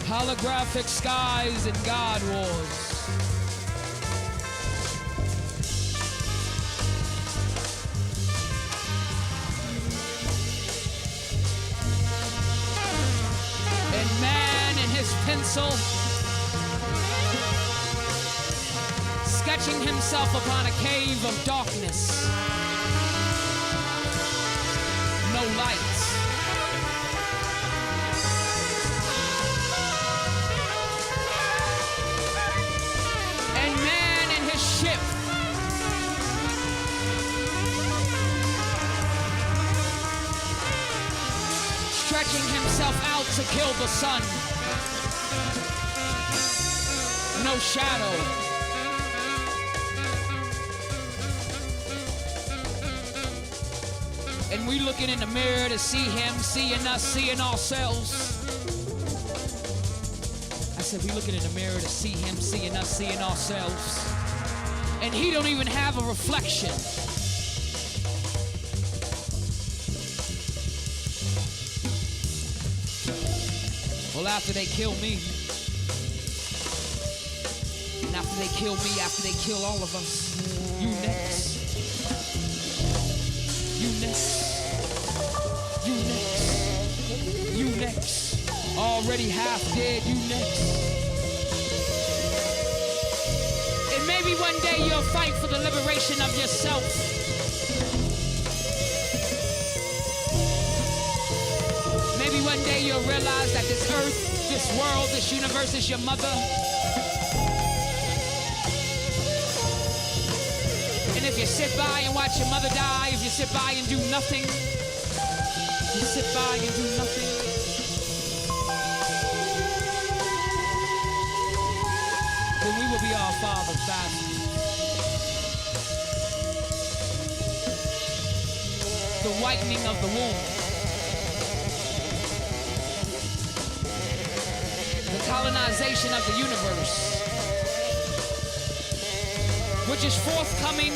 Holographic skies and God wars. And man in his pencil, sketching himself upon a cave of darkness. No lights. And man in his ship, stretching himself out to kill the sun. No shadow. And we looking in the mirror to see him, seeing us, seeing ourselves. I said we looking in the mirror to see him, seeing us, seeing ourselves. And he don't even have a reflection. Well, after they kill me, and after they kill me, after they kill all of us, you next. You next. You next. You next. Already half dead, you next. And maybe one day you'll fight for the liberation of yourself. Maybe one day you'll realize that this earth, this world, this universe is your mother. And if you sit by and watch your mother die, if you sit by and do nothing, you sit by and do nothing, then we will be our Father's bastard. The whitening of the womb. The colonization of the universe, which is forthcoming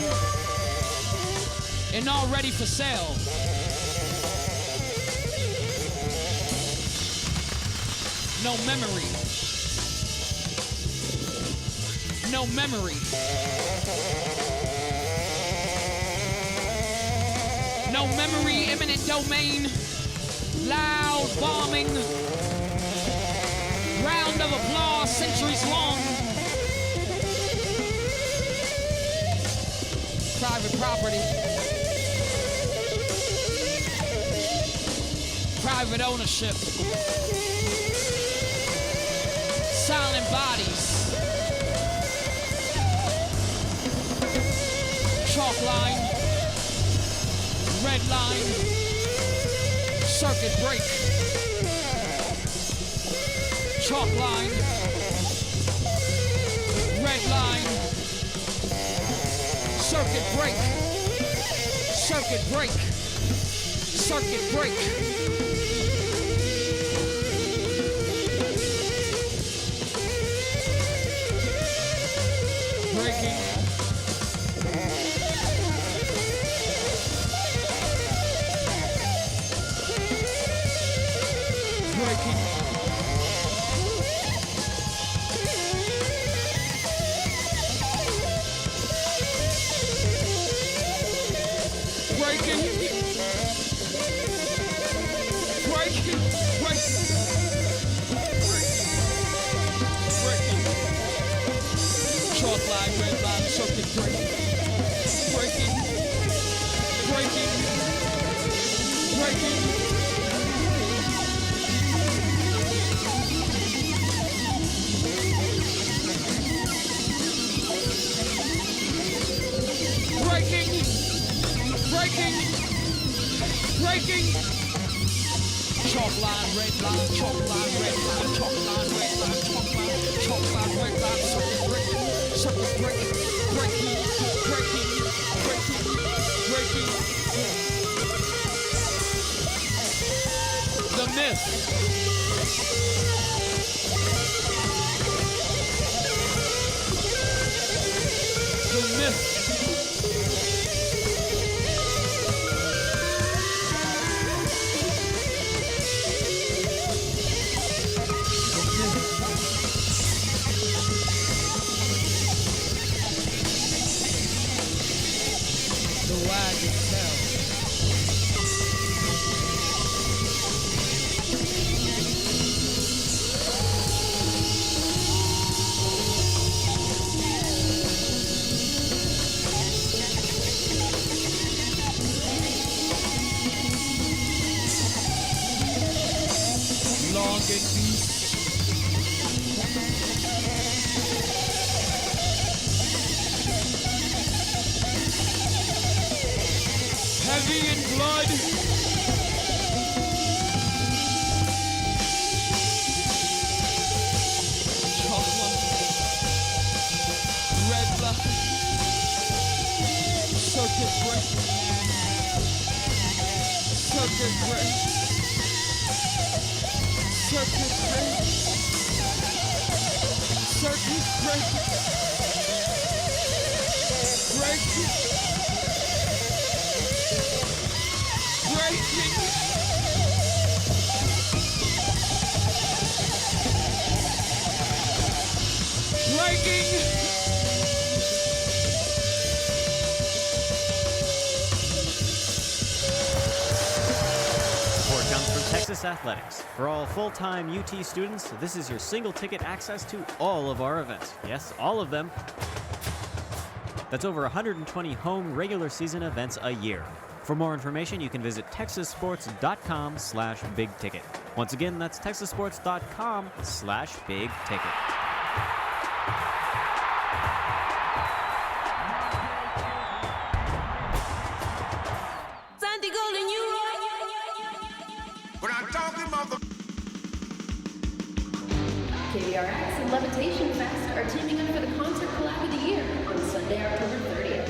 and already for sale. No memory. No memory. No memory, eminent domain, loud bombing, round of applause, centuries long. Private property. Private ownership. Silent bodies. Chalk line. Red line. Circuit break. Chalk line. Red line. Circuit break. Circuit break. Circuit break. Breaking. Breaking. Breaking. Breaking. Breaking. Chalk line, red line, circuit break. Breaking. Breaking. Breaking. Breaking. Breaking. Breaking. Chalk line, red line, chalk line, red line, chalk line, red line, chalk line, red line, circuit breaking, breaking, breaking, breaking, breaking. The myth. The myth. The myth. blood. Chocolate, red blood, circuit break, circuit break, circuit break, circuit break, breaking, breaking. Breaking. Support comes from Texas Athletics. For all full-time UT students, this is your single-ticket access to all of our events. Yes, all of them. That's over 120 home regular season events a year. For more information, you can visit texassports.com/big-ticket. Once again, that's texassports.com/big-ticket. KVRX and Levitation Fest are teaming up for the Concert Collab of the Year on Sunday, October 30th.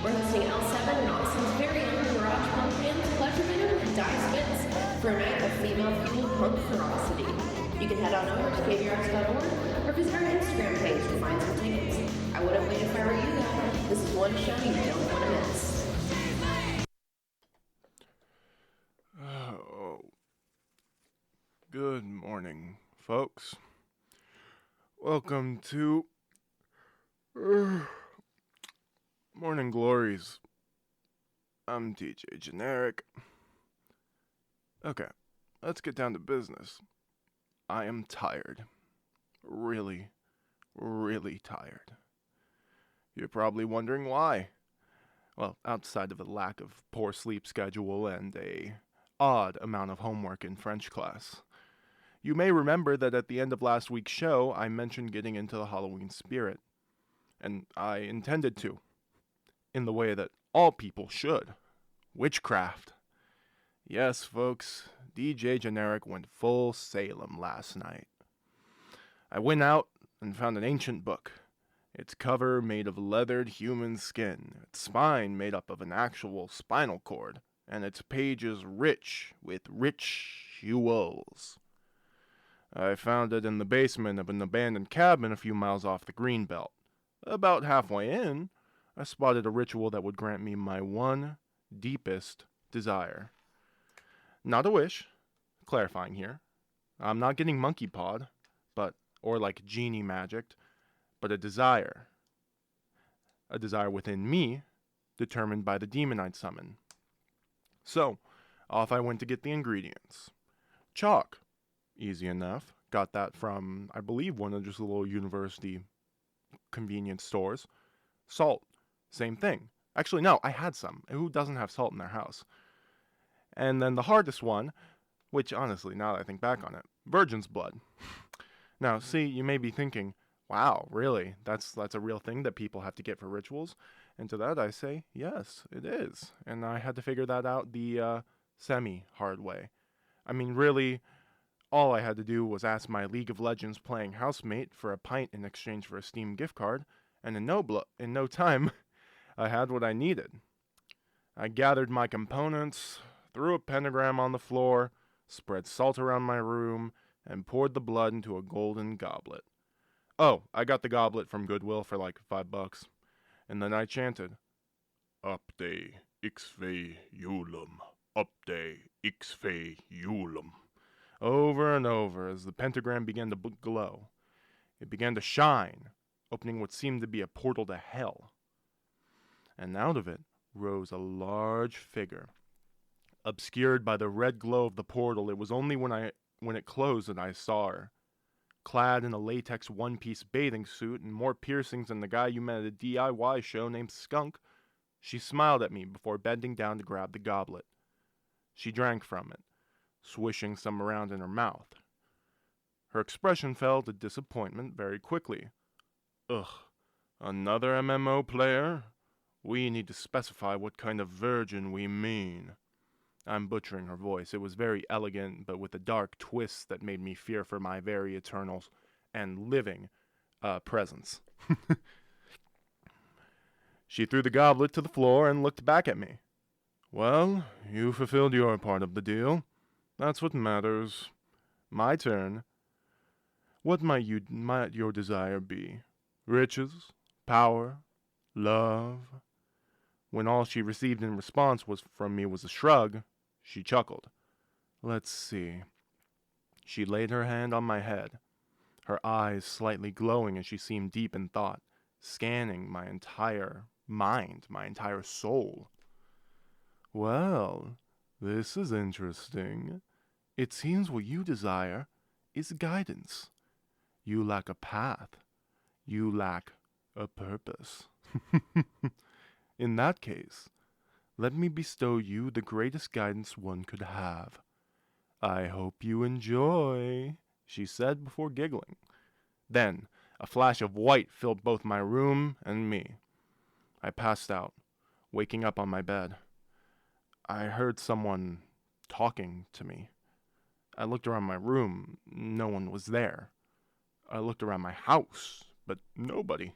We're hosting L7 and Austin's very own garage punk bands Pleasure Venom and Die Spitz for a night of female-fueled punk ferocity. You can head on over to KVRX.org or visit our Instagram page to find some tickets. I wouldn't wait if I were you though. This is one show you don't want to miss. Oh. Good morning, folks. Welcome to Morning Glories. I'm DJ Generic. Okay, let's get down to business. I am tired. Really, really tired. You're probably wondering why. Well, outside of a lack of poor sleep schedule and a odd amount of homework in French class. You may remember that at the end of last week's show, I mentioned getting into the Halloween spirit. And I intended to. In the way that all people should. Witchcraft. Yes, folks, DJ Generic went full Salem last night. I went out and found an ancient book. Its cover made of leathered human skin, its spine made up of an actual spinal cord, and its pages rich with rituals. I found it in the basement of an abandoned cabin a few miles off the Greenbelt. About halfway in, I spotted a ritual that would grant me my one deepest desire. Not a wish, clarifying here. I'm not getting monkey pawed, or like genie magicked, but a desire. A desire within me, determined by the demon I'd summon. So, off I went to get the ingredients. Chalk. Easy enough. Got that from, I believe, one of just the little university convenience stores. Salt. Same thing. Actually, no, I had some. Who doesn't have salt in their house? And then the hardest one, which honestly, now that I think back on it, virgin's blood. Now, see, you may be thinking, wow, really? That's a real thing that people have to get for rituals? And to that I say, yes, it is. And I had to figure that out the semi-hard way. I mean, really, all I had to do was ask my League of Legends playing housemate for a pint in exchange for a Steam gift card, and in no time, I had what I needed. I gathered my components, threw a pentagram on the floor, spread salt around my room, and poured the blood into a golden goblet. Oh, I got the goblet from Goodwill for like $5. And then I chanted, Upde ixve eulum, Upde ixve eulum, over and over as the pentagram began to glow. It began to shine, opening what seemed to be a portal to hell. And out of it rose a large figure. Obscured by the red glow of the portal, it was only when it closed that I saw her. Clad in a latex one-piece bathing suit and more piercings than the guy you met at a DIY show named Skunk, she smiled at me before bending down to grab the goblet. She drank from it, swishing some around in her mouth. Her expression fell to disappointment very quickly. Ugh, another MMO player? We need to specify what kind of virgin we mean. I'm butchering her voice. It was very elegant, but with a dark twist that made me fear for my very eternal and living presence. She threw the goblet to the floor and looked back at me. Well, you fulfilled your part of the deal. That's what matters. My turn. What might your desire be? Riches? Power? Love? When all she received in response from me was a shrug, she chuckled. Let's see. She laid her hand on my head, her eyes slightly glowing as she seemed deep in thought, scanning my entire mind, my entire soul. Well, this is interesting. It seems what you desire is guidance. You lack a path. You lack a purpose. In that case, let me bestow you the greatest guidance one could have. I hope you enjoy, she said before giggling. Then, a flash of white filled both my room and me. I passed out, waking up on my bed. I heard someone talking to me. I looked around my room. No one was there. I looked around my house, but nobody.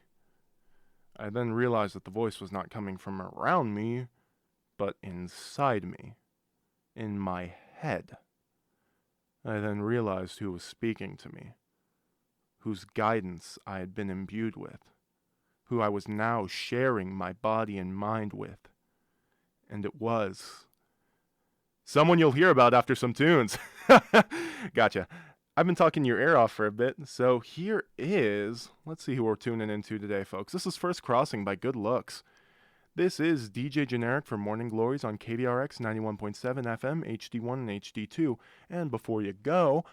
I then realized that the voice was not coming from around me, but inside me, in my head. I then realized who was speaking to me, whose guidance I had been imbued with, who I was now sharing my body and mind with. And it was someone you'll hear about after some tunes. Gotcha. I've been talking your ear off for a bit, so here is, let's see who we're tuning into today, folks. This is First Crossing by Good Looks. This is DJ Generic for Morning Glories on KVRX 91.7 FM, HD1 and HD2. And before you go,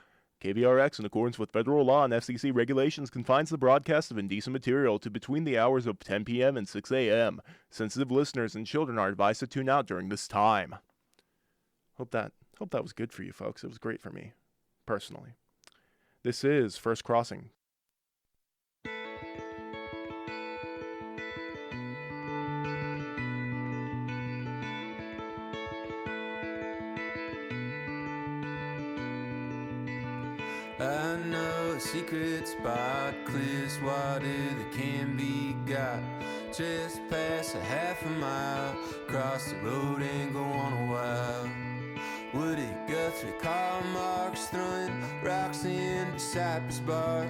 KVRX, in accordance with federal law and FCC regulations, confines the broadcast of indecent material to between the hours of 10 p.m. and 6 a.m. Sensitive listeners and children are advised to tune out during this time. Hope that was good for you, folks. It was great for me, personally. This is First Crossing. I know a secret spot, clear water that can be got. Just past a half a mile, cross the road and go on a while. Woody Guthrie, Karl Marx, throwing rocks into cypress bark.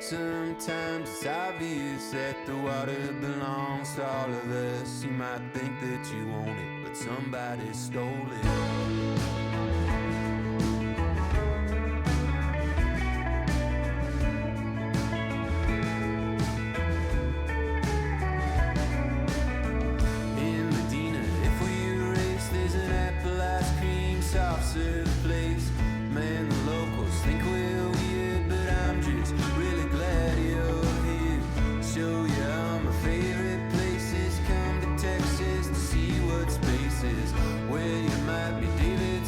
Sometimes it's obvious that the water belongs to all of us. You might think that you own it, but somebody stole it. Place. Man, the locals think we're weird, but I'm just really glad you're here. Show you all my favorite places. Come to Texas to see what space is. Where you might be David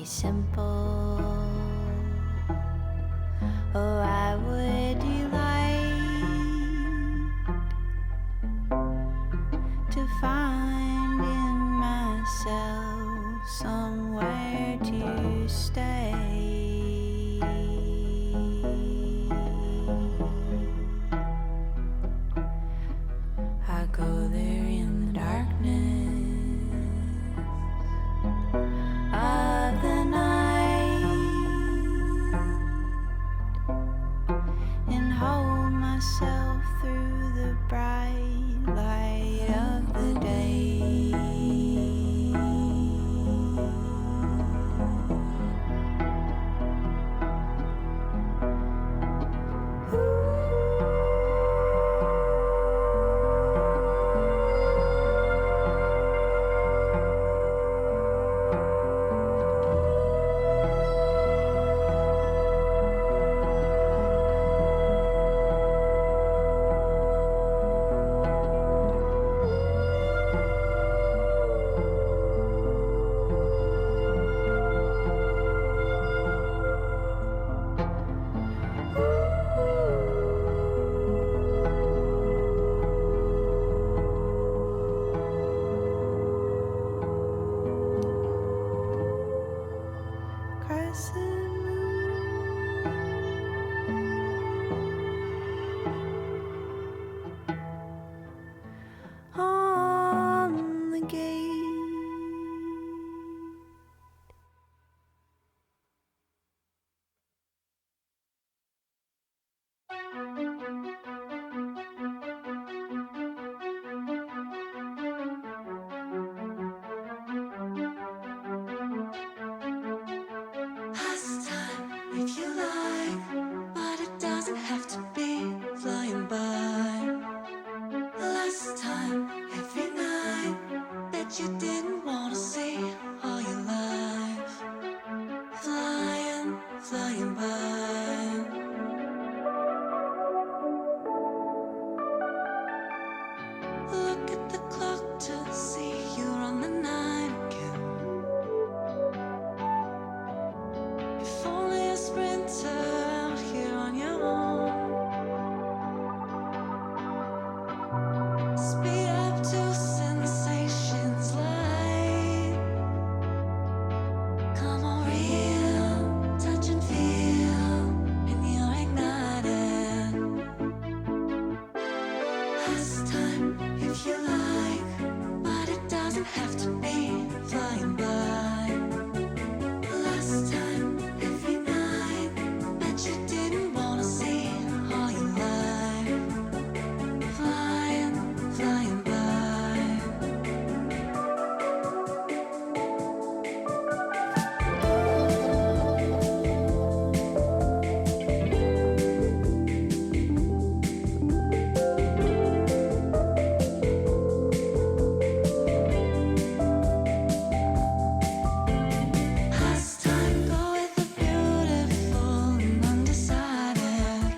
very simple. Oh, I would delight to find in myself somewhere to stay. I go there in the darkness of the night and hold myself through the bright light of the day. Crescent moon on the gate. Pastime if you like, but it doesn't have to be flying by. Last time, every night that you didn't want to see all your life. Flying, flying by. Look at the clock to see you're on the night again. If only a sprinter out here on your own. Speed up to sensations light. Come on, real, touch and feel, and you're ignited. Pastime if you like, but it doesn't have to be flying by. Last time, every night that you didn't want to see all your life. Flying, flying by. Pastime, go with the beautiful and undecided.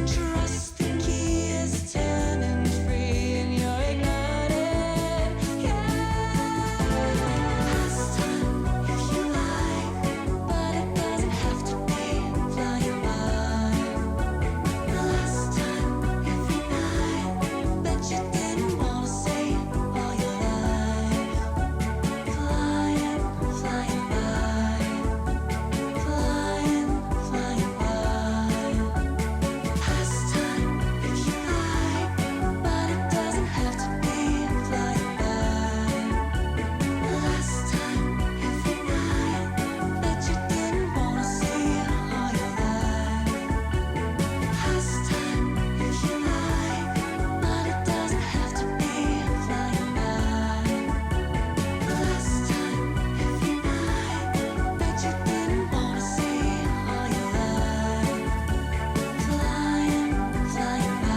Trust the key is turning free and you're ignited. Yeah. Pastime if you like, but it doesn't have to be flying by. The last time, every night that you didn't want to see all your life. Flying, flying by. Flying, flying by. Pastime if you like, but it doesn't have to be flying by. The last time, every night that you didn't want to see all your life. Pastime if you like, but it doesn't have to be flying by. The last time, every night that you didn't want to see all your life. Flying, flying by.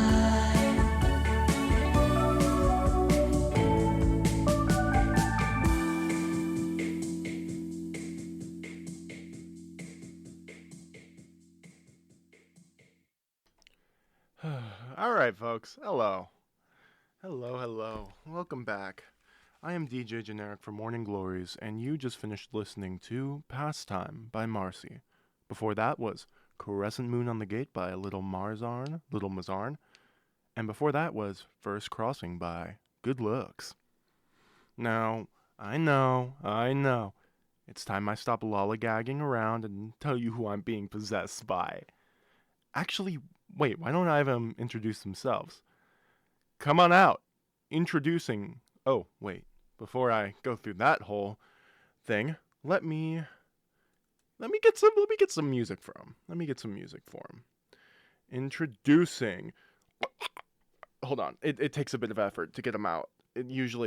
All right, folks. Hello. Hello, hello. Welcome back. I am DJ Generic for Morning Glories, and you just finished listening to Pastime by Marcy. Before that was Crescent Moon on the Gate by Little Mazarn, and before that was First Crossing by Good Looks. Now, I know, it's time I stop lollygagging around and tell you who I'm being possessed by. Actually, wait, why don't I have them introduce themselves? Come on out. Introducing... Oh, wait. Before I go through that whole thing, let me get some music for him. Let me get some music for him. Introducing... Hold on. It takes a bit of effort to get him out. It's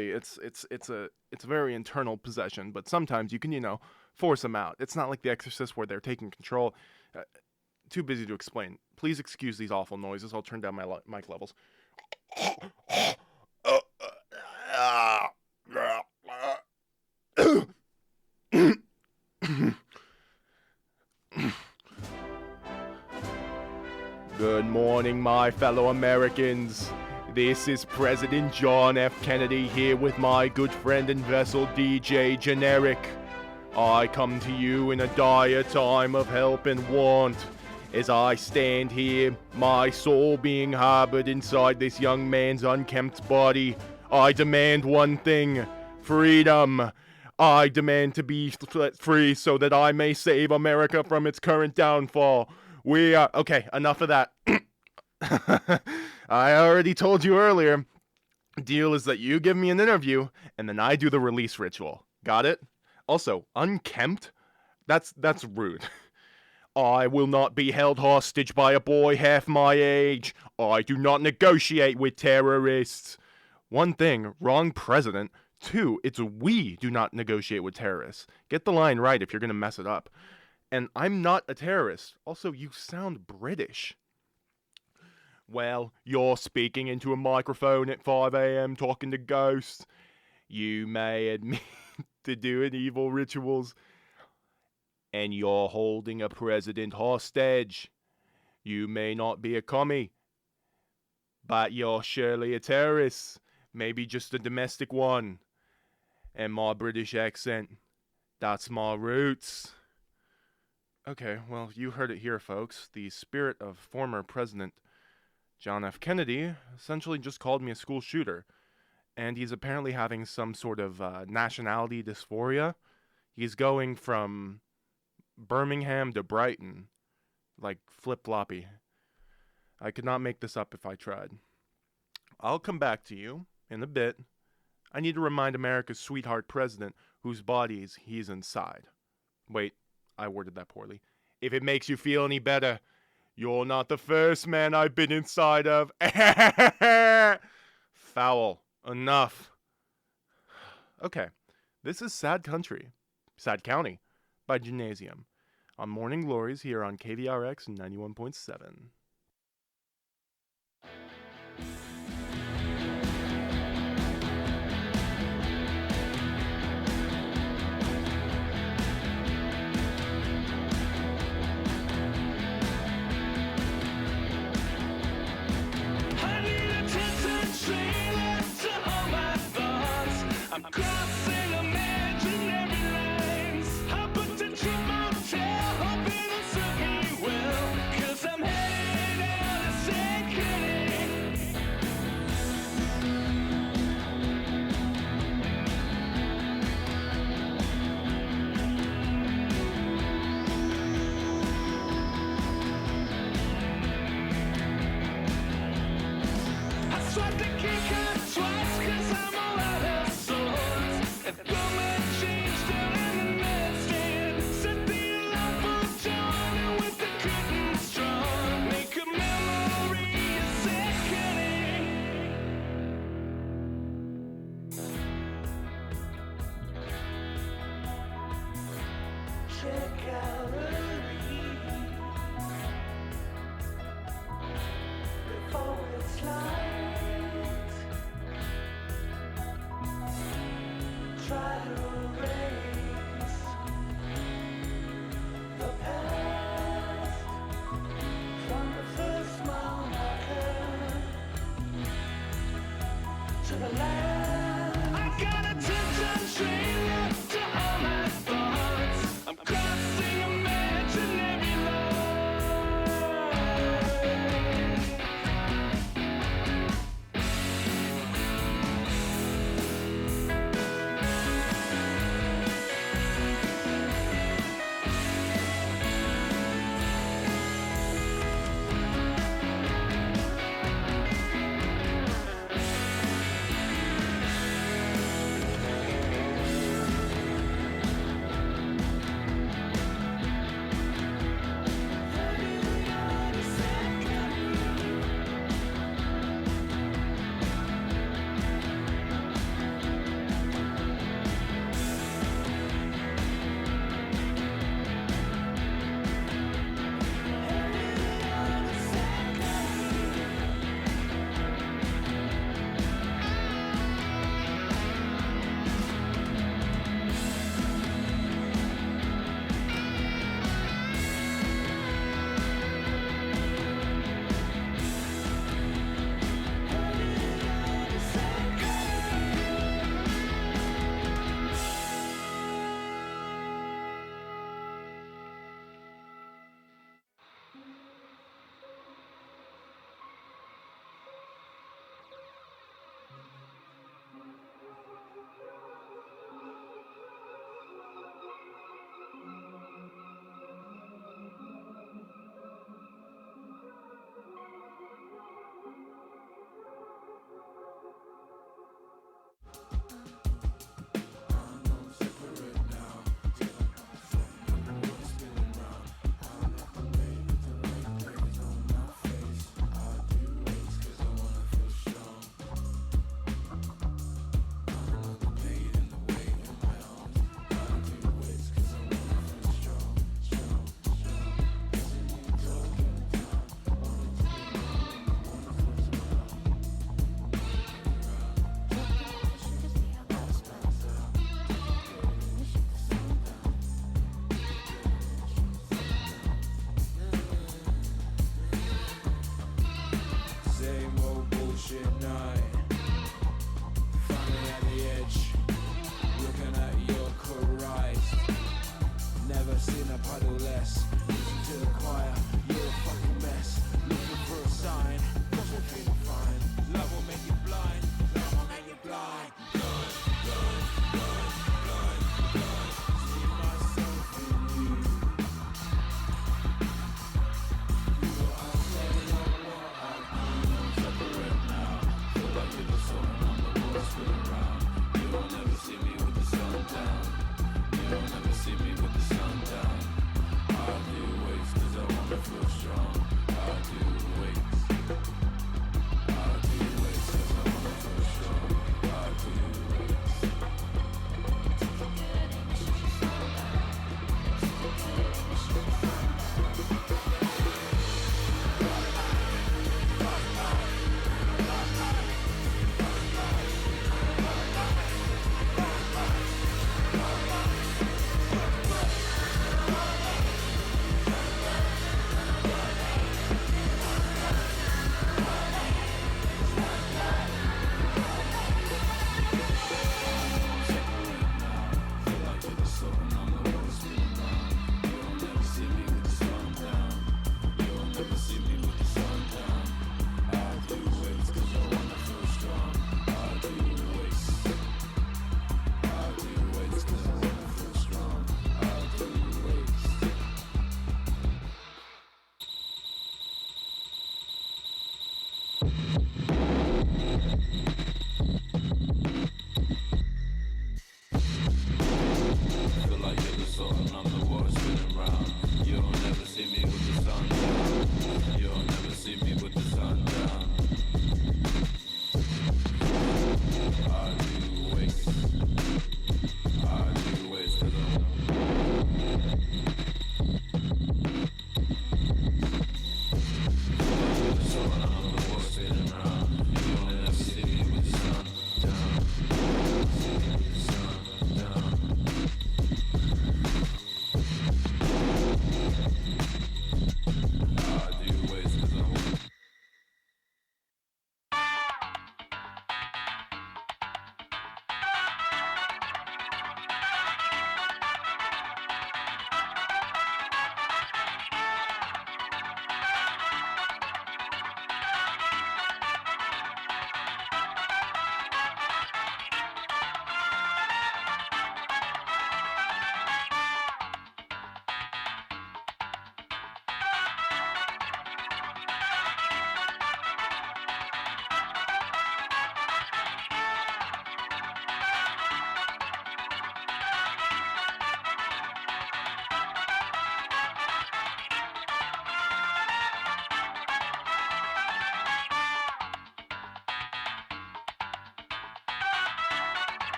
a very internal possession, but sometimes you can, force them out. It's not like The Exorcist where they're taking control. Too busy to explain. Please excuse these awful noises. I'll turn down my mic levels. Good morning, my fellow Americans. This is President John F. Kennedy here with my good friend and vessel DJ Generic. I come to you in a dire time of help and want. As I stand here, my soul being harbored inside this young man's unkempt body, I demand one thing: freedom. I demand to be set free so that I may save America from its current downfall. Okay, enough of that. I already told you earlier. Deal is that you give me an interview, and then I do the release ritual. Got it? Also, unkempt? That's rude. I will not be held hostage by a boy half my age. I do not negotiate with terrorists. One thing, wrong president. Two, it's we do not negotiate with terrorists. Get the line right if you're gonna mess it up. And I'm not a terrorist. Also, you sound British. Well, you're speaking into a microphone at 5 a.m. talking to ghosts. You may admit to doing evil rituals. And you're holding a president hostage. You may not be a commie, but you're surely a terrorist. Maybe just a domestic one. And my British accent, that's my roots. Okay, well, you heard it here, folks. The spirit of former President John F. Kennedy essentially just called me a school shooter. And he's apparently having some sort of nationality dysphoria. He's going from Birmingham to Brighton, like flip-floppy. I could not make this up if I tried. I'll come back to you in a bit. I need to remind America's sweetheart president whose bodies he's inside. Wait, I worded that poorly. If it makes you feel any better, you're not the first man I've been inside of. Foul. Enough. Okay, this is Sad County by Gymnasium on Morning Glories here on KVRX 91.7. I'm crossing imaginary lines. I put the trip motel, hoping it'll serve me well. 'Cause I'm headed out of San Quentin. I swiped the key card twice 'cause I'm all out of swords. And throw my change down in the nightstand. Set the alarm for dawn, and with the curtains drawn, make a memory of seconding. Check out before it's light. Try to erase the past from the first mile marker to the last. got a 10-ton train left to all my thoughts. I'm crossing imaginary lines.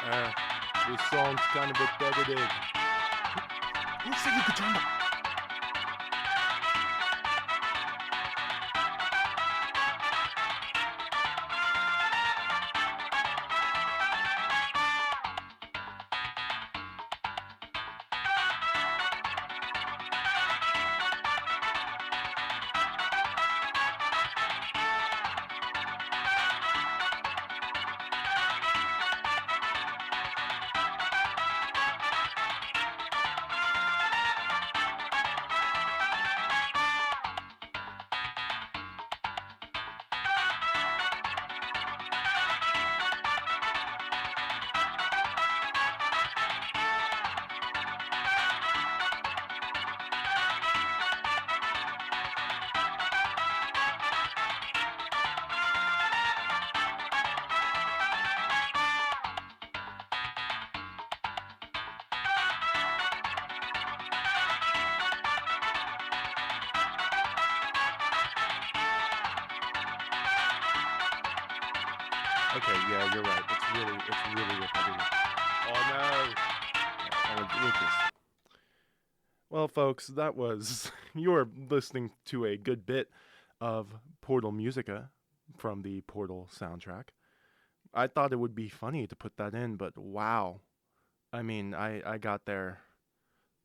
This song's kind of repetitive. Who said you could turn the... Okay, yeah, you're right. It's really repetitive. Oh no! Lucas. Well, folks, that was you're listening to a good bit of Portal Musica from the Portal soundtrack. I thought it would be funny to put that in, but wow. I mean, I got there.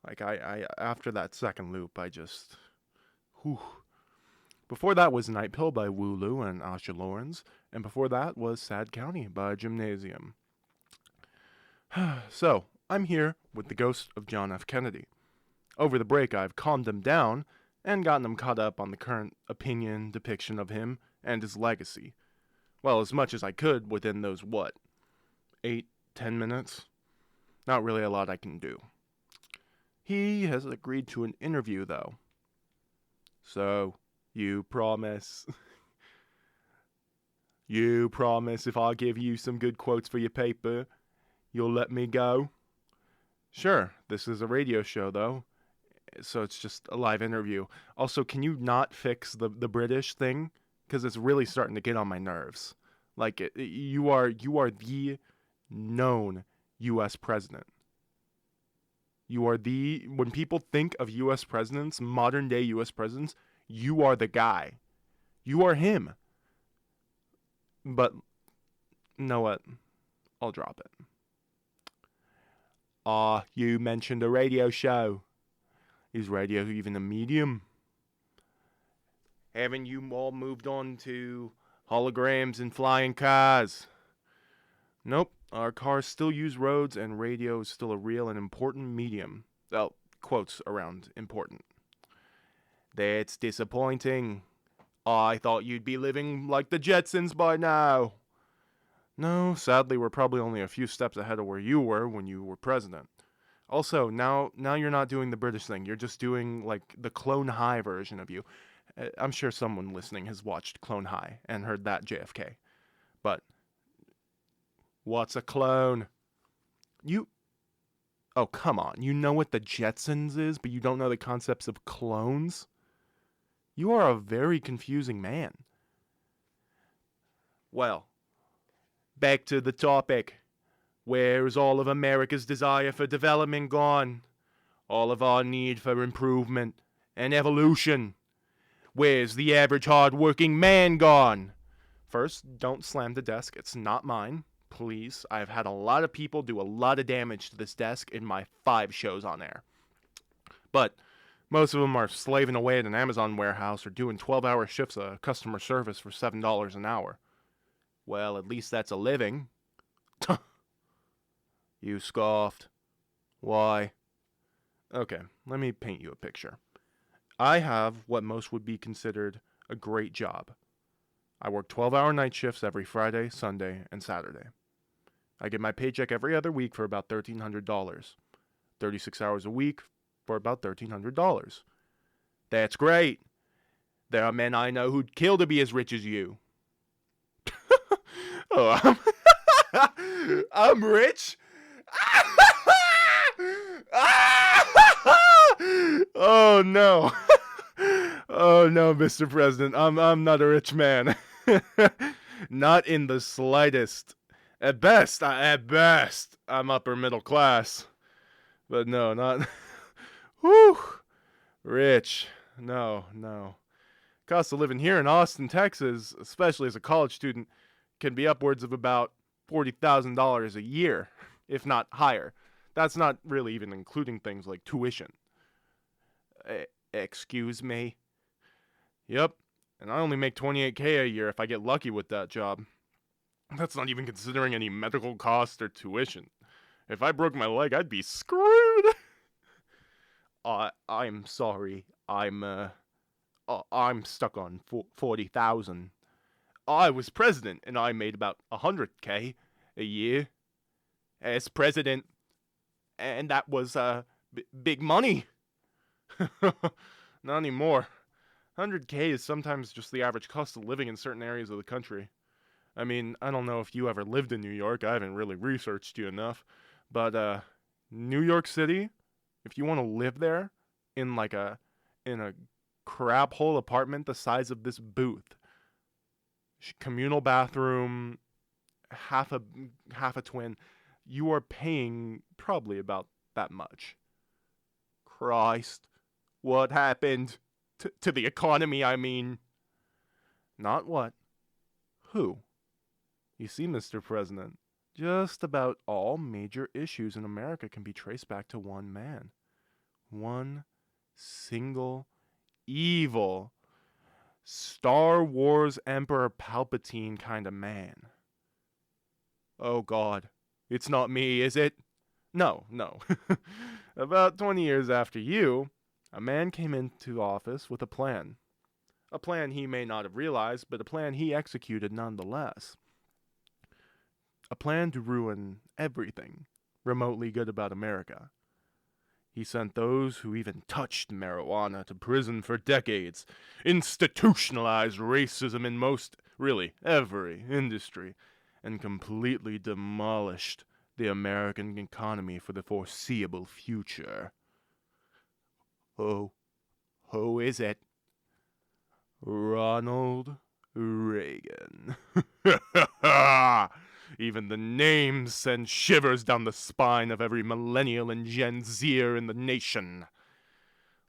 Like I after that second loop, I just whew. Before that was Night Pill by Wooloo and Asha Lawrence, and before that was Sad County by Gymnasium. So, I'm here with the ghost of John F. Kennedy. Over the break, I've calmed him down and gotten him caught up on the current opinion depiction of him and his legacy. Well, as much as I could within those, 8-10 minutes? Not really a lot I can do. He has agreed to an interview, though. So, you promise? You promise if I give you some good quotes for your paper, you'll let me go? Sure, this is a radio show, though, so it's just a live interview. Also, can you not fix the British thing? Because it's really starting to get on my nerves. Like, you are the known U.S. president. You are when people think of U.S. presidents, modern day U.S. presidents, you are the guy. You are him. But, you know what? I'll drop it. You mentioned a radio show. Is radio even a medium? Haven't you all moved on to holograms and flying cars? Nope, our cars still use roads and radio is still a real and important medium. Well, quotes around important. That's disappointing. I thought you'd be living like the Jetsons by now. No, sadly, we're probably only a few steps ahead of where you were when you were president. Also, now you're not doing the British thing. You're just doing, like, the Clone High version of you. I'm sure someone listening has watched Clone High and heard that JFK. But, what's a clone? Oh, come on. You know what the Jetsons is, but you don't know the concepts of clones? You are a very confusing man. Well, back to the topic. Where is all of America's desire for development gone? All of our need for improvement and evolution? Where's the average hard-working man gone? First, don't slam the desk. It's not mine. Please. I've had a lot of people do a lot of damage to this desk in my 5 shows on air. But most of them are slaving away at an Amazon warehouse or doing 12-hour shifts of customer service for $7 an hour. Well, at least that's a living. You scoffed. Why? Okay, let me paint you a picture. I have what most would be considered a great job. I work 12-hour night shifts every Friday, Sunday, and Saturday. I get my paycheck every other week for about $1,300. 36 hours a week for about $1,300. That's great. There are men I know who'd kill to be as rich as you. Oh, I'm rich? Oh no. Oh no, Mr. President. I'm not a rich man. Not in the slightest. At best, I'm upper middle class. But no, not. Whew! Rich. No. Cost of living here in Austin, Texas, especially as a college student, can be upwards of about $40,000 a year, if not higher. That's not really even including things like tuition. Excuse me? Yep, and I only make $28K a year if I get lucky with that job. That's not even considering any medical costs or tuition. If I broke my leg, I'd be screwed. I'm sorry. I'm stuck on 40,000. I was president and I made about 100K a year as president, and that was big money. Not anymore. 100K is sometimes just the average cost of living in certain areas of the country. I mean, I don't know if you ever lived in New York. I haven't really researched you enough. But New York City, if you want to live there in a crap hole apartment the size of this booth, communal bathroom, half a twin, you are paying probably about that much. Christ, what happened to the economy, I mean? Not what. Who? You see, Mr. President, just about all major issues in America can be traced back to one man. One single evil Star Wars Emperor Palpatine kind of man. Oh God, it's not me, is it? No. About 20 years after you, a man came into office with a plan. A plan he may not have realized, but a plan he executed nonetheless. A plan to ruin everything remotely good about America. He sent those who even touched marijuana to prison for decades, institutionalized racism in really, every industry, and completely demolished the American economy for the foreseeable future. Who is it? Ronald Reagan. Even the name sends shivers down the spine of every millennial and Gen Zer in the nation.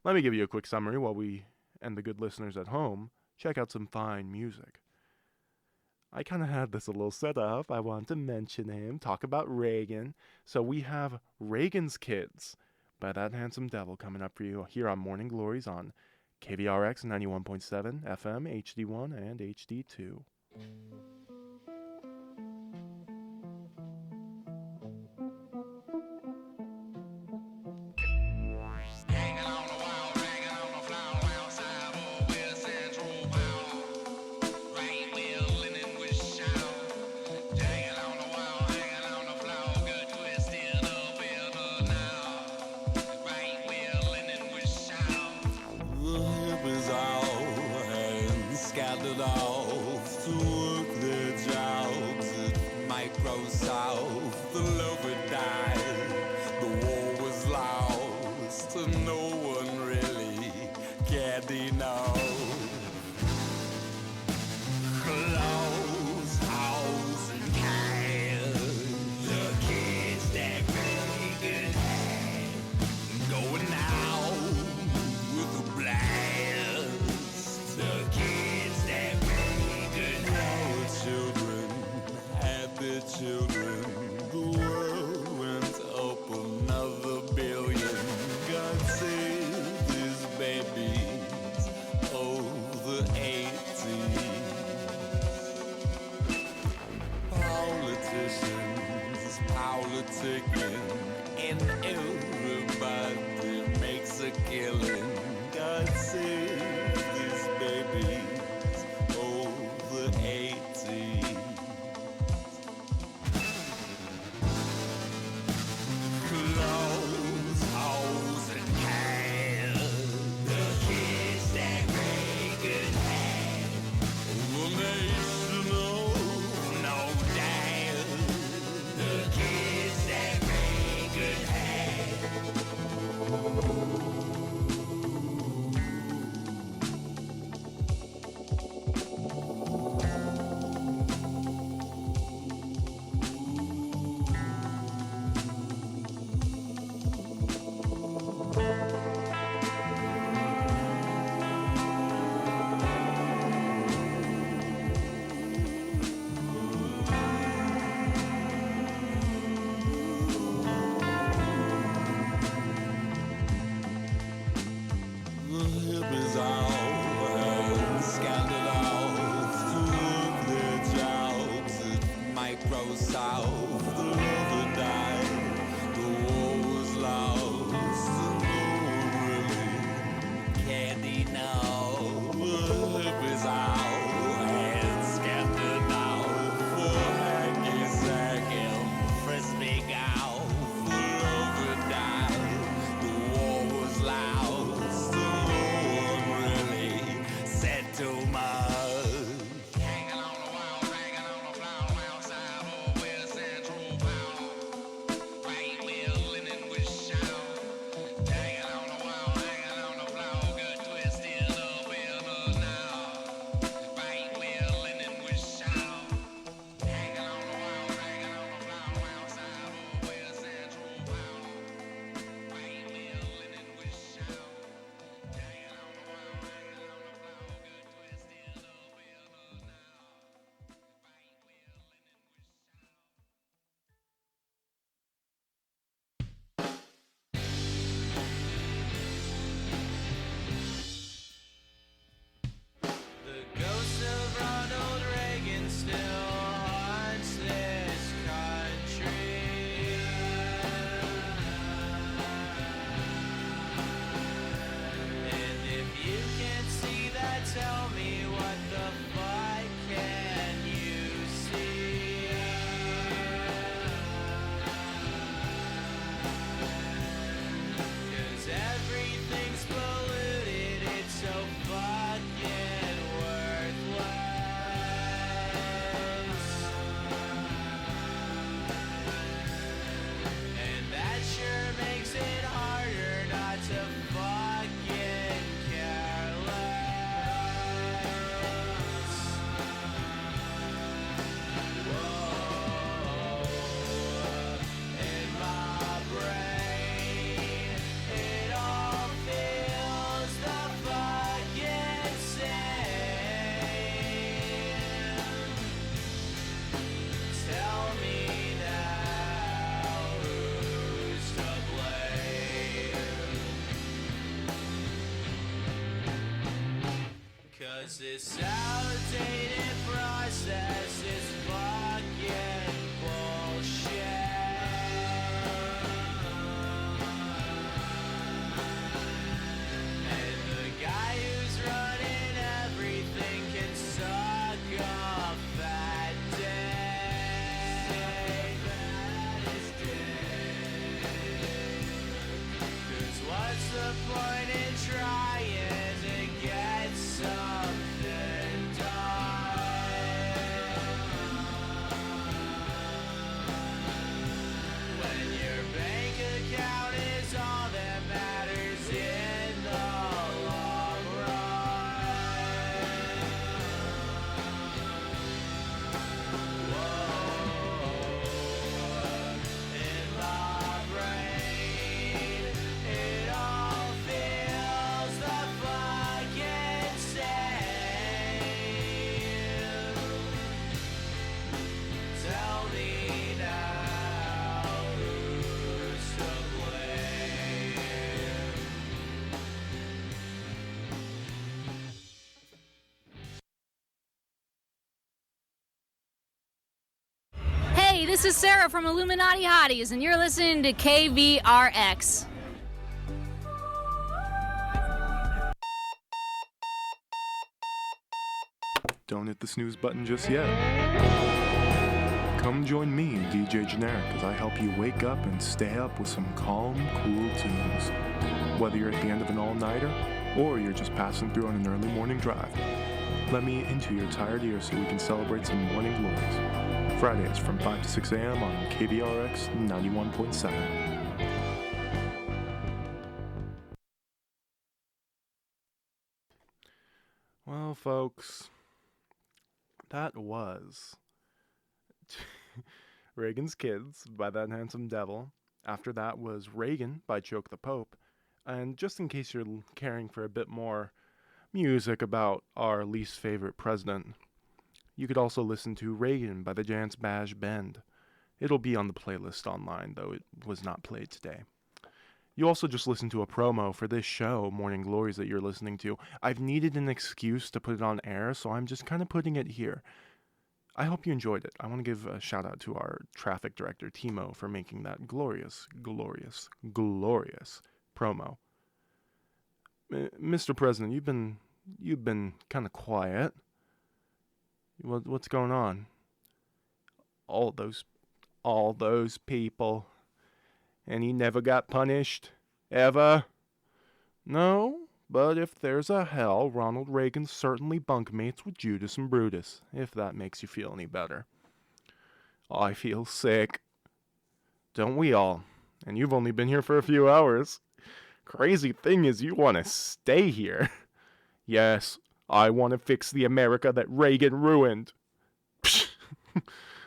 Let me give you a quick summary while we and the good listeners at home check out some fine music. I kind of had this a little set up. I want to mention him, talk about Reagan. So we have Reagan's Kids by That Handsome Devil coming up for you here on Morning Glories on KVRX 91.7 FM, HD1 and HD2. Scattered off to work their jobs at Microsoft. The lover died, the war was lost, and no one really cared enough. Clothes, house, and cash, the kids that Reagan had, going out with a blast. The kids that Reagan had, children had their children. The world went up another billion. God save these babies of the 80s. Politicians politicking, and everybody makes a killing. God save these babies of the 80s. Clothes, hoes, and cash. The kids that Reagan had. The nation of no dad. The kids that Reagan had. throw south. The lover died, the war was lost, and no one really candy now. The lip is out, and scattered now. For hacky sack and frisbee gow. The lover died, the war was lost, and no one really said too much. Hanging on the wall, hanging on the floor, outside or west central power. Right wheel linen with shout. Hanging on the wall, hanging on the floor, good twisted up in us now. Right wheel linen with shout. Hanging on the wall, hanging on the floor, outside or west central power. Right wheel linen with shout. Hanging on the wall, hanging on the floor, good twisted up in us now. The ghost of Ronald Reagan still haunts this country. And if you can't see that, tell me what the fuck can you see? 'Cause everything's polluted, it's so fucking worthless. And that sure makes it harder not to fucking care less. Whoa, in my brain, it all feels the fucking same. Tell me now, who's to blame? 'Cause this outdated process is fucking bullshit. And the guy who's running everything can suck a fat dick. That is dick. 'Cause what's the point in trying to get something done when your bank account is all that matters in the long run? Whoa, in my brain, it all feels the fucking same. Tell me now, who's to blame? Hey, this is Sarah from Illuminati Hotties, and you're listening to KVRX. Don't hit the snooze button just yet. Come join me, DJ Generic, as I help you wake up and stay up with some calm, cool tunes. Whether you're at the end of an all-nighter, or you're just passing through on an early morning drive, let me into your tired ears so we can celebrate some morning glories. Fridays from 5 to 6 a.m. on KVRX 91.7. Well, folks, that was Reagan's Kids by That Handsome Devil. After that was Reagan by Choke the Pope. And just in case you're caring for a bit more music about our least favorite president, you could also listen to Reagan by the Jans Bash Band. It'll be on the playlist online, though it was not played today. You also just listened to a promo for this show, Morning Glories, that you're listening to. I've needed an excuse to put it on air, so I'm just kind of putting it here. I hope you enjoyed it. I want to give a shout out to our traffic director, Timo, for making that glorious promo. Mr. President, you've been kind of quiet. What's going on? All those people, and he never got punished, ever? No, but if there's a hell, Ronald Reagan certainly bunkmates with Judas and Brutus, if that makes you feel any better. I feel sick. Don't we all? And you've only been here for a few hours. Crazy thing is you want to stay here. Yes, I want to fix the America that Reagan ruined.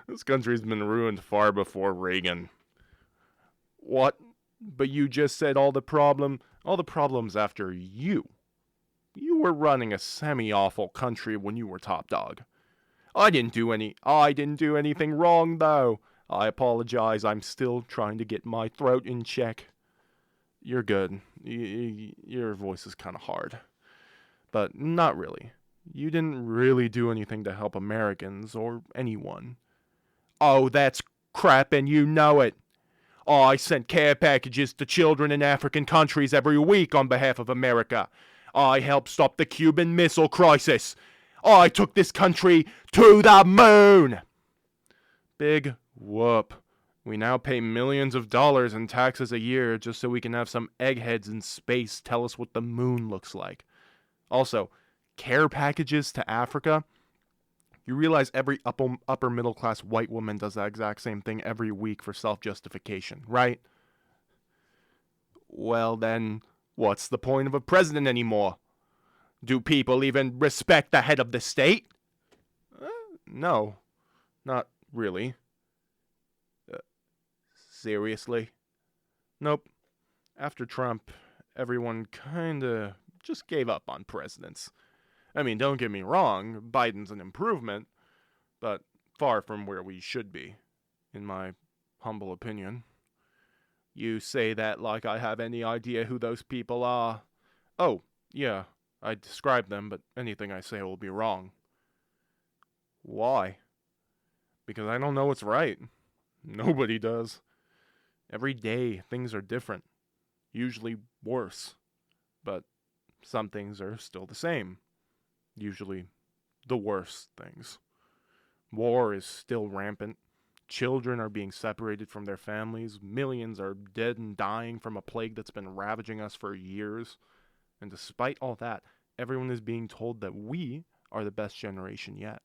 This country's been ruined far before Reagan. What? But you just said all the problems after you. You were running a semi-awful country when you were top dog. I didn't do anything wrong, though. I apologize. I'm still trying to get my throat in check. You're good. Your voice is kind of hard. But not really. You didn't really do anything to help Americans or anyone. Oh, that's crap, and you know it. I sent care packages to children in African countries every week on behalf of America. I helped stop the Cuban Missile Crisis. I took this country to the moon. Big whoop. We now pay millions of dollars in taxes a year just so we can have some eggheads in space tell us what the moon looks like. Also, care packages to Africa? You realize every upper middle class white woman does that exact same thing every week for self-justification, right? Well then, what's the point of a president anymore? Do people even respect the head of the state? No, not really. Seriously? Nope. After Trump, everyone kinda just gave up on presidents. I mean, don't get me wrong, Biden's an improvement, but far from where we should be, in my humble opinion. You say that like I have any idea who those people are. Oh, yeah, I describe them, but anything I say will be wrong. Why? Because I don't know what's right. Nobody does. Every day, things are different. Usually worse. But some things are still the same. Usually the worst things. War is still rampant. Children are being separated from their families. Millions are dead and dying from a plague that's been ravaging us for years. And despite all that, everyone is being told that we are the best generation yet.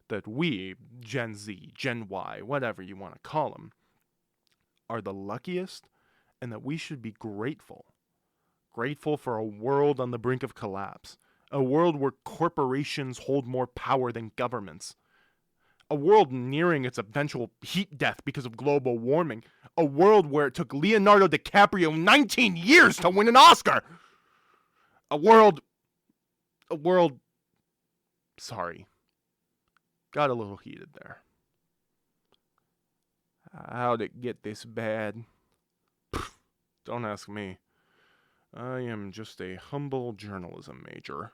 That we, Gen Z, Gen Y, whatever you want to call them, are the luckiest, and that we should be grateful. Grateful for a world on the brink of collapse. A world where corporations hold more power than governments. A world nearing its eventual heat death because of global warming. A world where it took Leonardo DiCaprio 19 years to win an Oscar. A world... Sorry. Got a little heated there. How'd it get this bad? Don't ask me. I am just a humble journalism major.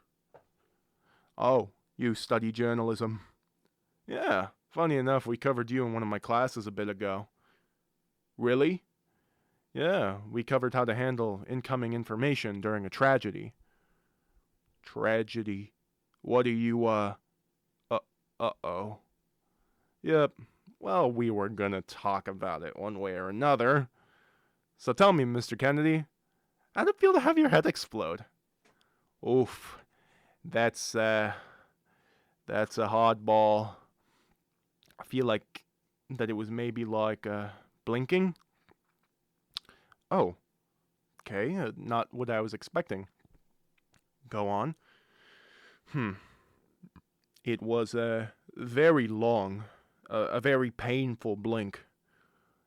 Oh, you study journalism? Yeah, funny enough, we covered you in one of my classes a bit ago. Really? Yeah, we covered how to handle incoming information during a tragedy. Tragedy? What are you, uh-oh. Yep, well, we were gonna talk about it one way or another. So tell me, Mr. Kennedy, how'd it feel to have your head explode? Oof, that's a hard ball. I feel like that it was maybe like, blinking. Oh, okay, not what I was expecting. Go on. It was a very long, a very painful blink.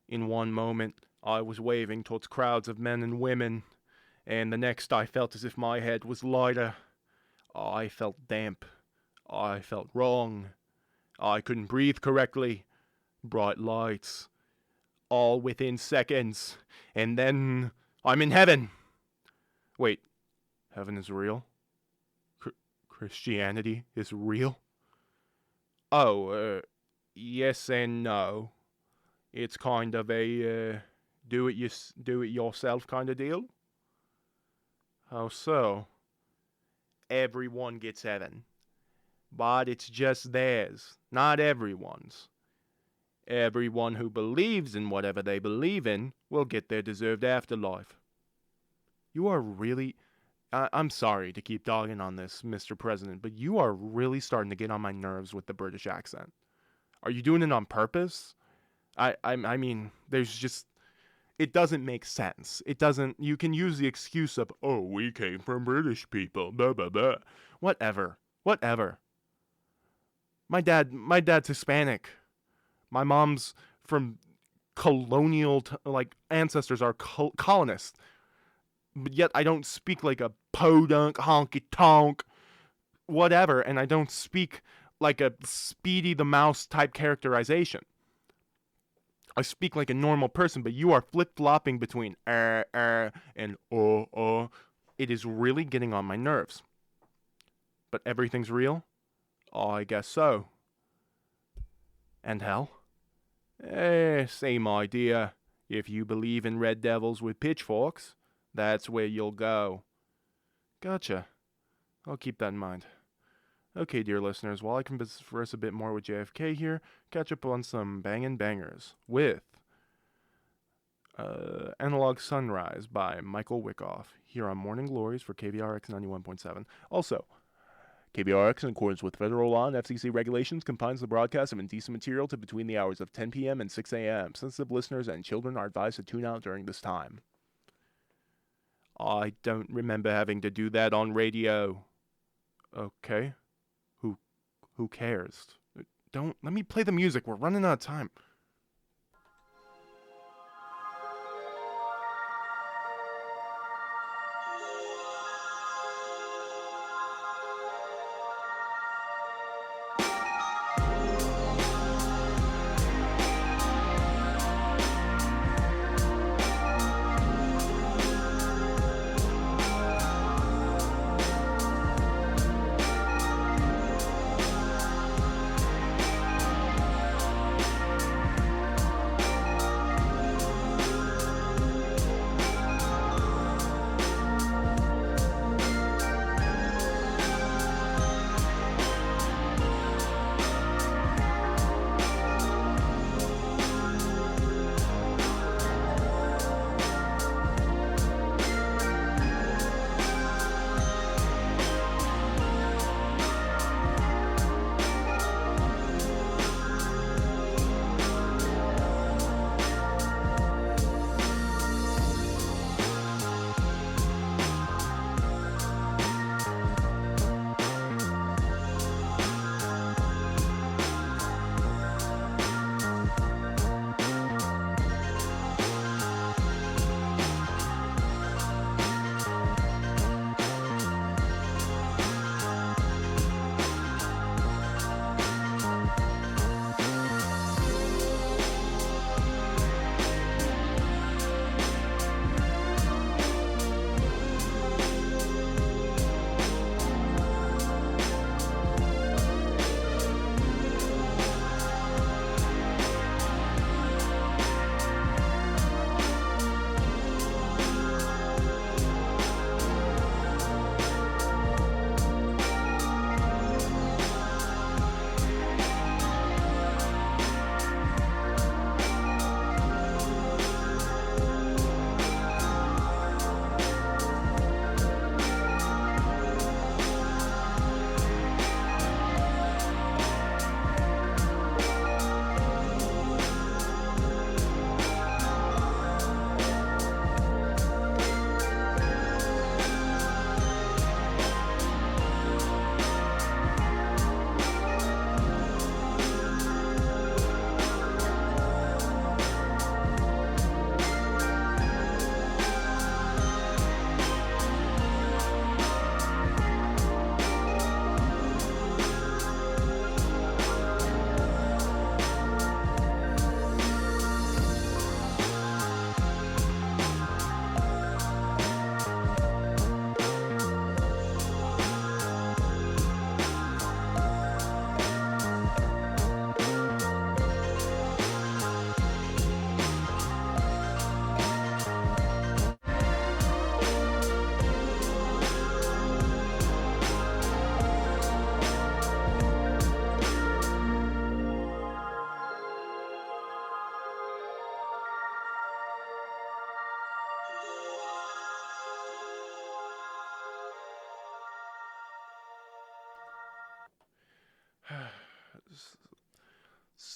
In one moment, I was waving towards crowds of men and women, and the next I felt as if my head was lighter. I felt damp. I felt wrong. I couldn't breathe correctly. Bright lights. All within seconds. And then I'm in heaven. Wait, heaven is real? Christianity is real? Oh, yes and no. It's kind of a do it yourself kind of deal. How so? Everyone gets heaven, but it's just theirs, not everyone's. Everyone who believes in whatever they believe in will get their deserved afterlife. You are really... I'm sorry to keep dogging on this, Mr. President, but you are really starting to get on my nerves with the British accent. Are you doing it on purpose? I mean, there's just... It doesn't make sense. It doesn't... You can use the excuse of, oh, we came from British people, blah, blah, blah. Whatever. My dad's Hispanic. My mom's from colonial, ancestors are colonists. But yet I don't speak like a podunk, honky tonk, whatever, and I don't speak like a Speedy the Mouse type characterization. I speak like a normal person, but you are flip-flopping between and oh. It is really getting on my nerves. But everything's real? Oh, I guess so. And hell? Same idea. If you believe in red devils with pitchforks, that's where you'll go. Gotcha. I'll keep that in mind. Okay, dear listeners, while I converse a bit more with JFK here, catch up on some bangin' bangers with Analog Sunrise by Michael Wickoff here on Morning Glories for KVRX 91.7. Also, KVRX, in accordance with federal law and FCC regulations, confines the broadcast of indecent material to between the hours of 10 p.m. and 6 a.m. Sensitive listeners and children are advised to tune out during this time. I don't remember having to do that on radio. Okay. Who cares? Let me play the music. We're running out of time.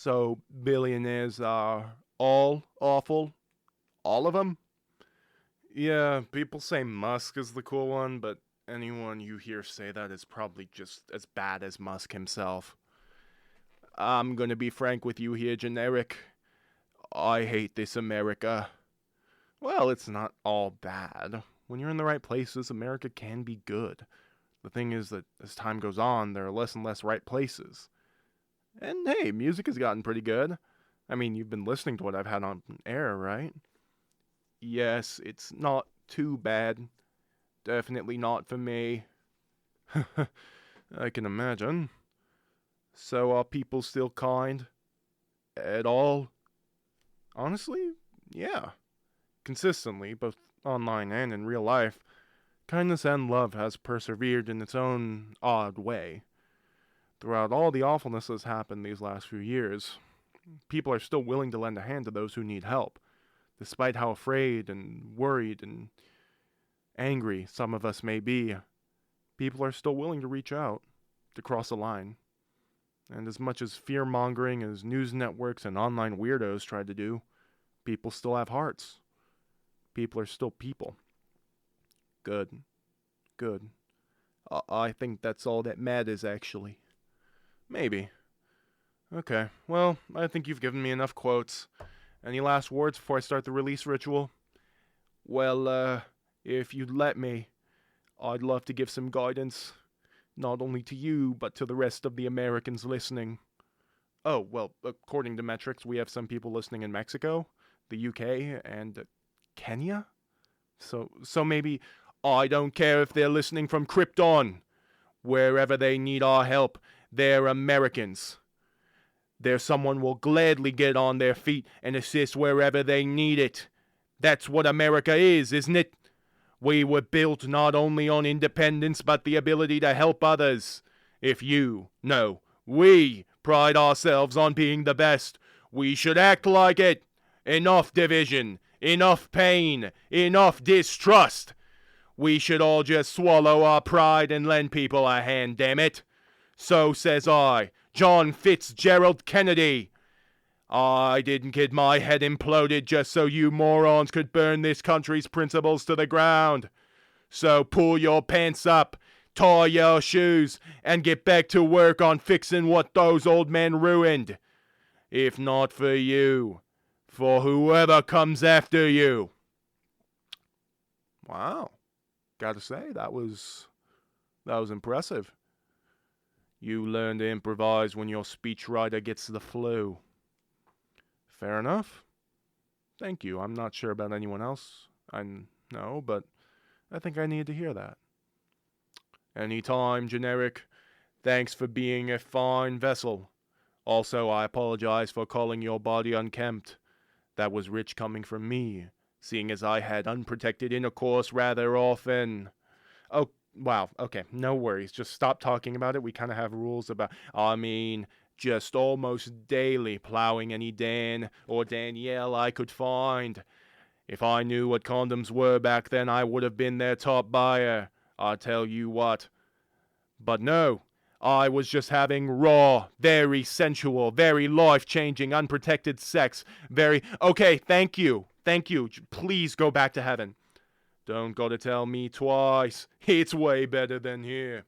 So billionaires are all awful? All of them? Yeah, people say Musk is the cool one, but anyone you hear say that is probably just as bad as Musk himself. I'm gonna be frank with you here, Generic. I hate this America. Well, it's not all bad. When you're in the right places, America can be good. The thing is that as time goes on, there are less and less right places. And hey, music has gotten pretty good. I mean, you've been listening to what I've had on air, right? Yes, it's not too bad. Definitely not for me. I can imagine. So are people still kind? At all? Honestly, yeah. Consistently, both online and in real life, kindness and love has persevered in its own odd way. Throughout all the awfulness that's happened these last few years, people are still willing to lend a hand to those who need help, despite how afraid and worried and angry some of us may be. People are still willing to reach out, to cross a line. And as much as fear-mongering as news networks and online weirdos try to do, people still have hearts. People are still people. Good. Good. I think that's all that matters, actually. Maybe. Okay, well, I think you've given me enough quotes. Any last words before I start the release ritual? Well, if you'd let me, I'd love to give some guidance. Not only to you, but to the rest of the Americans listening. Oh, well, according to metrics, we have some people listening in Mexico, the UK, and Kenya? So maybe, I don't care if they're listening from Krypton. Wherever they need our help, they're Americans. There's someone will gladly get on their feet and assist wherever they need it. That's what America is, isn't it? We were built not only on independence, but the ability to help others. If we pride ourselves on being the best, we should act like it. Enough division, enough pain, enough distrust. We should all just swallow our pride and lend people a hand, damn it. So says I, John Fitzgerald Kennedy. I didn't get my head imploded just so you morons could burn this country's principles to the ground. So pull your pants up, tie your shoes, and get back to work on fixing what those old men ruined. If not for you, for whoever comes after you. Wow. Gotta say, that was impressive. You learn to improvise when your speechwriter gets the flu. Fair enough. Thank you. I'm not sure about anyone else. I know, but I think I needed to hear that. Anytime, Generic. Thanks for being a fine vessel. Also, I apologize for calling your body unkempt. That was rich coming from me, seeing as I had unprotected intercourse rather often. Oh, wow. Okay, no worries. Just stop talking about it. We kind of have rules about... just almost daily plowing any Dan or Danielle I could find. If I knew what condoms were back then, I would have been their top buyer. I tell you what. But no, I was just having raw, very sensual, very life-changing, unprotected sex. Okay, thank you. Thank you. Please go back to heaven. Don't gotta tell me twice. It's way better than here.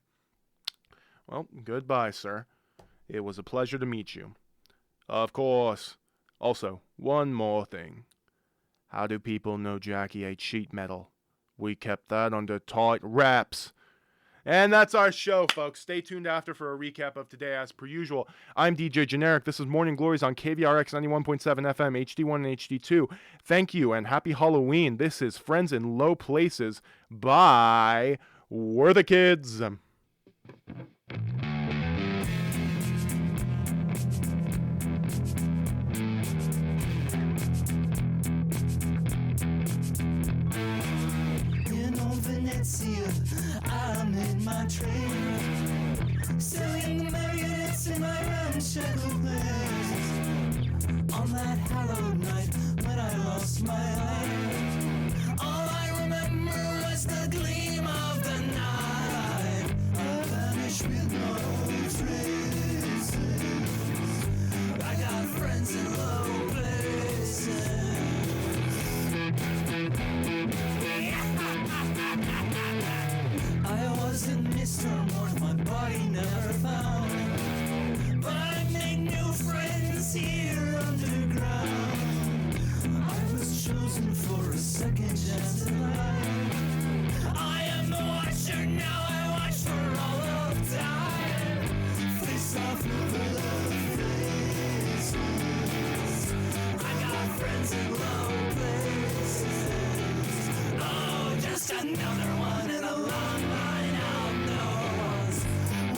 Well, goodbye, sir. It was a pleasure to meet you. Of course. Also, one more thing. How do people know Jackie ate sheet metal? We kept that under tight wraps. And that's our show, folks. Stay tuned after for a recap of today as per usual. I'm DJ Generic. This is Morning Glories on KVRX 91.7 FM, HD1 and HD2. Thank you and happy Halloween. This is Friends in Low Places by We're the Kids. I made my trade, selling marionettes in my ramshackle place. On that hallowed night when I lost my eye, all I remember was the gleam of the night. I vanished with no traces. I got stormboard my body never found. But I made new friends here underground. I was chosen for a second chance at life. I am the watcher, now I watch for all of time. Face off with love faces. I got friends in low places. Oh, just another one in a long line out knows.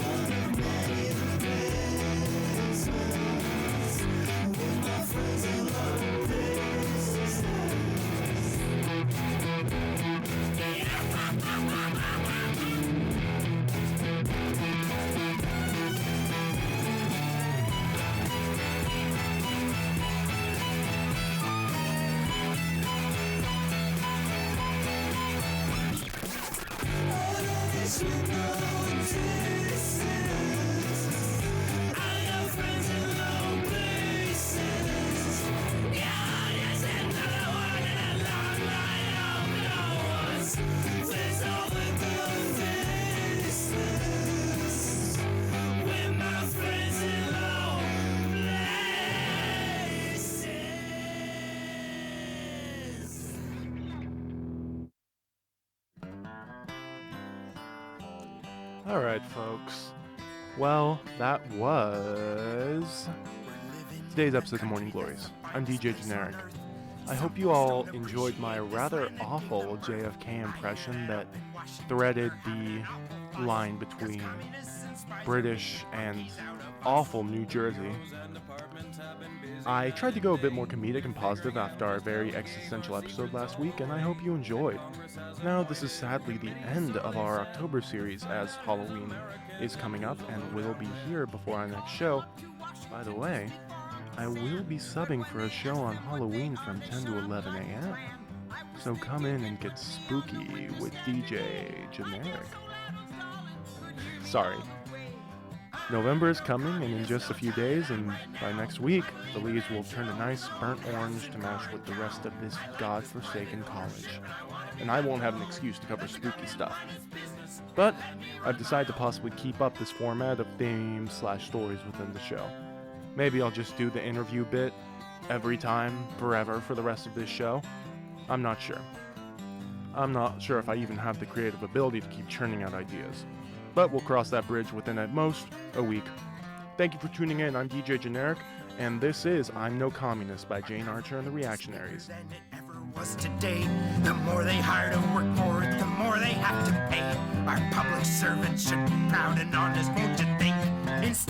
One of many faces. With my friends in low places. All right, folks. Well, that was today's episode of Morning Glories. I'm DJ Generic. I hope you all enjoyed my rather awful JFK impression that threaded the line between British and awful New Jersey. I tried to go a bit more comedic and positive after our very existential episode last week, and I hope you enjoyed. Now, this is sadly the end of our October series, as Halloween is coming up and will be here before our next show. By the way, I will be subbing for a show on Halloween from 10 to 11 a.m. So come in and get spooky with DJ Generic. Sorry. November is coming, and in just a few days, and by next week, the leaves will turn a nice burnt orange to match with the rest of this godforsaken college. And I won't have an excuse to cover spooky stuff. But I've decided to possibly keep up this format of themes/stories within the show. Maybe I'll just do the interview bit every time, forever, for the rest of this show. I'm not sure. I'm not sure if I even have the creative ability to keep churning out ideas. But we'll cross that bridge within at most a week. Thank you for tuning in. I'm DJ Generic, and this is I'm No Communist by Jane Archer and the Reactionaries. Than it ever was today. The more they hire to work for it, the more they have to pay. Our public servants should be proud and honest, won't you think? Instead